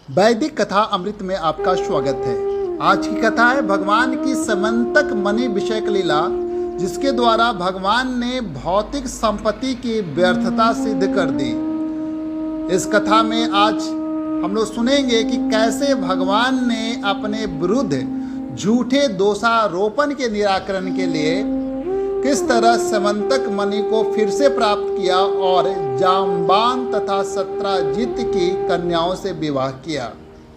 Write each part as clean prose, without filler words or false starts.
वैदिक कथा अमृत में आपका स्वागत है। आज की कथा है भगवान की समंतक मणि विषयक लीला, जिसके द्वारा भगवान ने भौतिक संपत्ति की व्यर्थता सिद्ध कर दी। इस कथा में आज हम लोग सुनेंगे कि कैसे भगवान ने अपने विरुद्ध झूठे दोषारोपण के निराकरण के लिए किस तरह समंतक मणि को फिर से प्राप्त किया और जाम्बान तथा सत्राजित की कन्याओं से विवाह किया।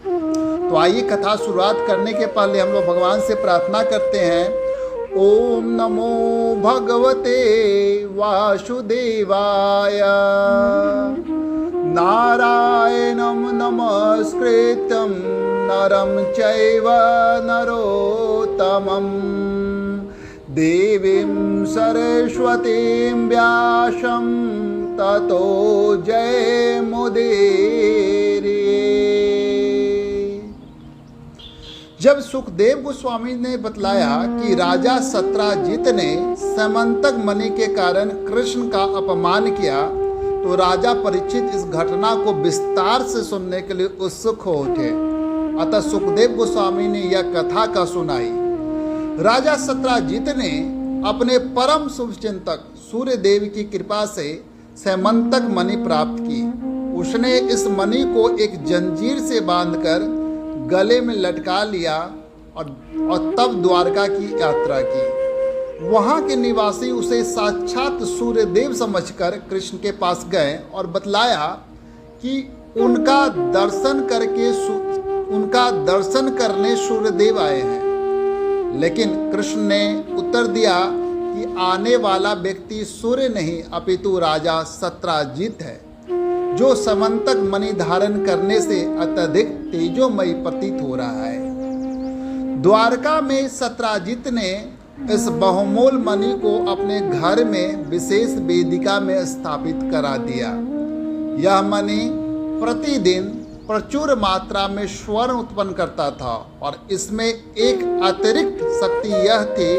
तो आइए कथा शुरुआत करने के पहले हम लोग भगवान से प्रार्थना करते हैं। ओम नमो भगवते वासुदेवाय, नारायणं नमस्कृत्यं नरं चैव नरोत्तमम्, देवीं सरस्वतीं व्यासं ततो जयमुदीरये। जब सुखदेव गोस्वामी ने बतलाया कि राजा सत्राजित ने समंतक मणि के कारण कृष्ण का अपमान किया, तो राजा परीक्षित इस घटना को विस्तार से सुनने के लिए उत्सुक हो उठे। अतः सुखदेव गोस्वामी ने यह कथा का सुनाई। राजा सत्राजित ने अपने परम शुभचिंतक सूर्य देव की कृपा से समंतक मणि प्राप्त की। उसने इस मणि को एक जंजीर से बांधकर गले में लटका लिया और तब द्वारका की यात्रा की। वहां के निवासी उसे साक्षात सूर्य देव समझकर कृष्ण के पास गए और बतलाया कि उनका दर्शन करने सूर्य देव आए हैं। लेकिन कृष्ण ने उत्तर दिया कि आने वाला व्यक्ति सूर्य नहीं अपितु राजा सत्राजित है, जो समंतक मणि धारण करने से अत्यधिक तेजोमयी प्रतीत हो रहा है। द्वारका में सत्राजित ने इस बहुमूल्य मणि को अपने घर में विशेष वेदिका में स्थापित करा दिया। यह मणि प्रतिदिन प्रचुर मात्रा में स्वर्ण उत्पन्न करता था और इसमें एक अतिरिक्त शक्ति यह थी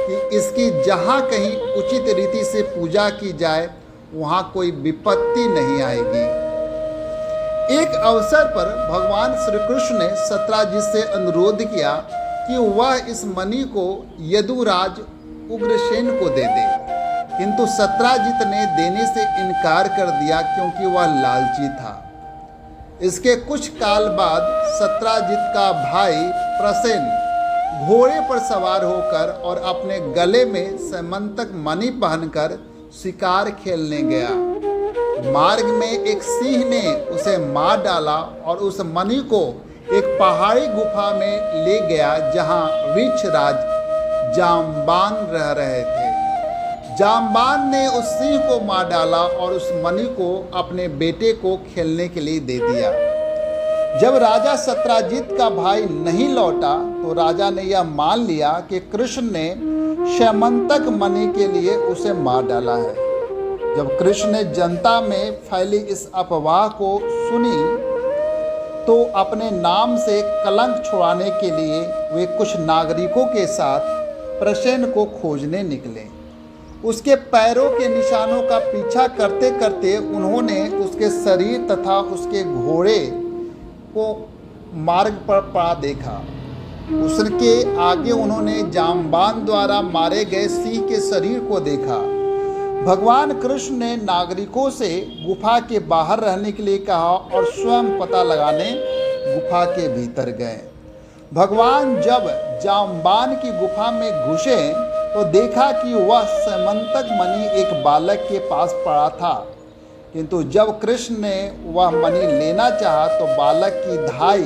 कि इसकी जहाँ कहीं उचित रीति से पूजा की जाए वहाँ कोई विपत्ति नहीं आएगी। एक अवसर पर भगवान श्री कृष्ण ने सत्राजित से अनुरोध किया कि वह इस मणि को यदुराज उग्रसेन को दे दे, किंतु सत्राजित ने देने से इनकार कर दिया क्योंकि वह लालची था। इसके कुछ काल बाद सत्राजित का भाई प्रसेन घोड़े पर सवार होकर और अपने गले में समंतक मणि पहनकर शिकार खेलने गया। मार्ग में एक सिंह ने उसे मार डाला और उस मणि को एक पहाड़ी गुफा में ले गया, जहां वृक्षराज जाम्बान रह रहे थे। जाम्बान ने उस सिंह को मार डाला और उस मणि को अपने बेटे को खेलने के लिए दे दिया। जब राजा सत्राजित का भाई नहीं लौटा तो राजा ने यह मान लिया कि कृष्ण ने समंतक मणि के लिए उसे मार डाला है। जब कृष्ण ने जनता में फैली इस अफवाह को सुनी तो अपने नाम से कलंक छुड़ाने के लिए वे कुछ नागरिकों के साथ प्रसेन को खोजने निकले। उसके पैरों के निशानों का पीछा करते करते उन्होंने उसके शरीर तथा उसके घोड़े को मार्ग पर पड़ा देखा। उसके आगे उन्होंने जाम्बान द्वारा मारे गए सिंह के शरीर को देखा। भगवान कृष्ण ने नागरिकों से गुफा के बाहर रहने के लिए कहा और स्वयं पता लगाने गुफा के भीतर गए। भगवान जब जाम्बान की गुफा में घुसे तो देखा कि वह समंतक मणि एक बालक के पास पड़ा था, किंतु जब कृष्ण ने वह मणि लेना चाहा तो बालक की धाई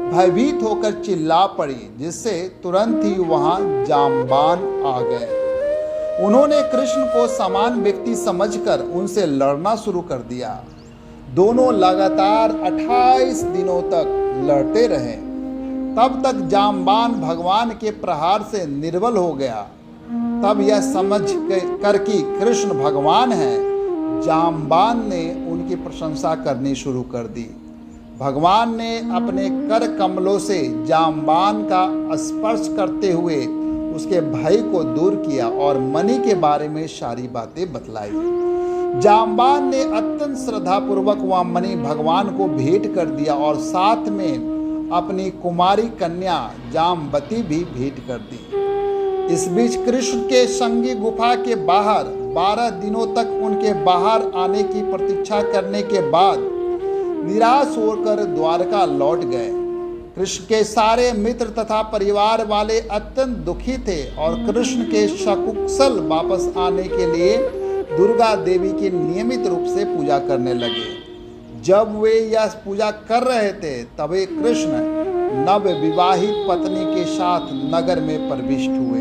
भयभीत होकर चिल्ला पड़ी, जिससे तुरंत ही वहां जाम्बान आ गए। उन्होंने कृष्ण को समान व्यक्ति समझकर उनसे लड़ना शुरू कर दिया। दोनों लगातार 28 दिनों तक लड़ते रहे। तब तक जाम्बान भगवान के प्रहार से निर्बल हो गया। तब यह समझ कर कि कृष्ण भगवान हैं, जाम्बान ने उनकी प्रशंसा करनी शुरू कर दी। भगवान ने अपने कर कमलों से जाम्बान का स्पर्श करते हुए उसके भय को दूर किया और मणि के बारे में सारी बातें बतलाई। जाम्बान ने अत्यंत श्रद्धापूर्वक वह मणि भगवान को भेंट कर दिया और साथ में अपनी कुमारी कन्या जामवती भी भेंट कर दी। इस बीच कृष्ण के संगी गुफा के बाहर 12 दिनों तक उनके बाहर आने की प्रतीक्षा करने के बाद निराश होकर द्वारका लौट गए। कृष्ण के सारे मित्र तथा परिवार वाले अत्यंत दुखी थे और कृष्ण के सकुशल वापस आने के लिए दुर्गा देवी की नियमित रूप से पूजा करने लगे। जब वे यह पूजा कर रहे थे तभी कृष्ण नव विवाहित पत्नी के साथ नगर में प्रविष्ट हुए।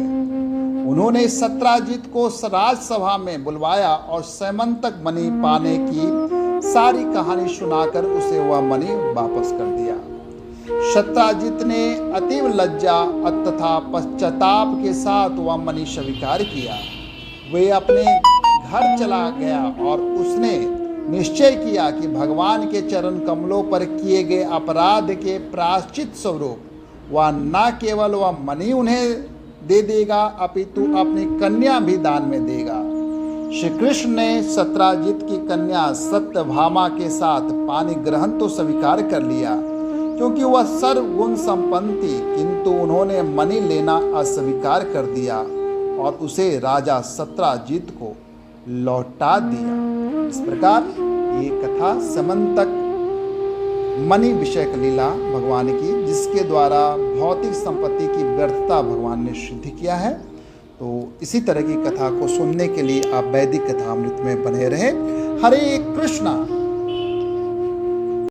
उन्होंने सत्राजित को राजसभा में बुलवाया और सैमंतक मणि पाने की सारी कहानी सुनाकर उसे वह मणि वापस कर दिया। सत्राजित ने अतीव लज्जा तथा पश्चाताप के साथ वह मणि स्वीकार किया। वे अपने घर चला गया और उसने निश्चय किया कि भगवान के चरण कमलों पर किए गए अपराध के प्रायश्चित स्वरूप वह न केवल वह मणि उन्हें दे देगा अपितु अपनी कन्या भी दान में देगा। श्री कृष्ण ने सत्राजित की कन्या सत्यभामा के साथ पानी ग्रहण तो स्वीकार कर लिया क्योंकि वह सर्वगुण संपन्न थी, किंतु उन्होंने मणि लेना अस्वीकार कर दिया और उसे राजा सत्राजित को लौटा दिया। इस प्रकार ये कथा समंतक मणि विषयक लीला भगवान की, जिसके द्वारा भौतिक संपत्ति की व्यर्थता भगवान ने सिद्ध किया है। तो इसी तरह की कथा को सुनने के लिए आप वैदिक कथामृत में बने रहे। हरे कृष्णा।